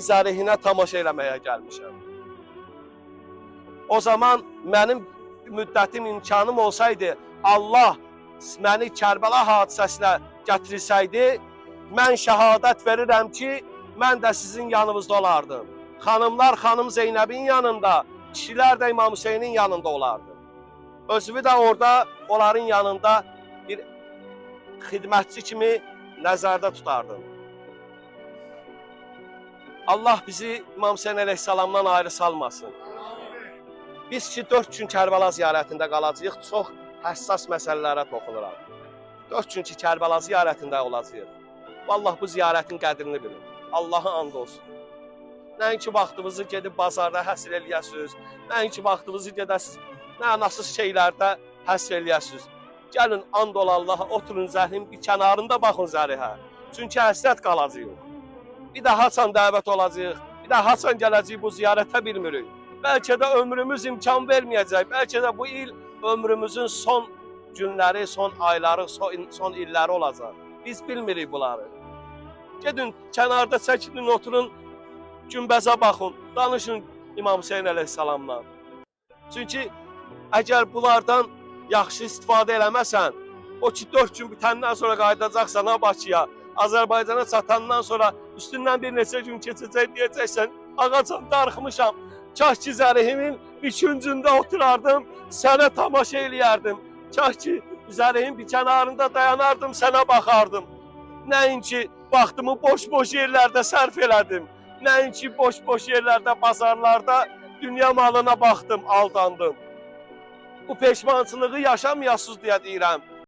zərihinə tamaşa eləməyə gəlmişəm. O zaman mənim müddətim, imkanım olsaydı, Allah məni Kərbəla hadisəsinə gətirsəydi, mən şəhadət verirəm ki, mən də sizin yanınızda olardım. Xanımlar xanım Zeynəbin yanında, kişilər də İmam Hüseynin yanında olardı. Özümü də orada onların yanında bir xidmətçi kimi nəzərdə tutardım. Allah bizi İmam Hüseyin əleyhissalamdan ayrı salmasın. Biz ki 4 gün Kərbəla ziyarətində qalacağıq, çox həssas məsələlərə toxunuram. 4 gün ki Kərbəla ziyarətində olacağıq. Vallahi bu ziyarətin qədrini bilin. Allah'a and olsun. Nəinki vaxtınızı gedib bazarda həsr eləyəsiniz, nəinki vaxtınızı gedəsiniz, mənasız şeylərdə həsr eləyəsiniz. Gəlin and ol Allaha, oturun zəhrin bir kənarında baxın zərihə. Çünki həsrət qalacaq. Bir də haçan dəvət olacaq, bir də haçan gələcək bu ziyarətə bilmirik. Bəlkə də ömrümüz imkan verməyəcək, bəlkə də bu il ömrümüzün son günləri, son ayları, son illəri olacaq. Biz bilmirik bunları. Gedin kənarda çəkilin, oturun, günbəzə baxın, danışın İmam Hüseyin əleyhissalamla. Çünki əgər bunlardan yaxşı istifadə eləməsən, o ki 4 gün bitəndən sonra qayıdacaqsan ha Bakıya, Azərbaycana çatandan sonra üstündən bir neçə gün keçəcək deyəcəksən, ağacan darıxmışam, kaş ki zərihimin bir küncündə oturardım, sənə tamaşa eləyərdim, kaş ki zərihin bir kənarında dayanardım, sənə baxardım. Nəinki vaxtımı boş-boş yerlərdə sərf elədim, nəinki boş-boş yerlərdə, bazarlarda dünya malına baxdım, aldandım. Bu peşmançılığı yaşamayasınız deyə deyirəm.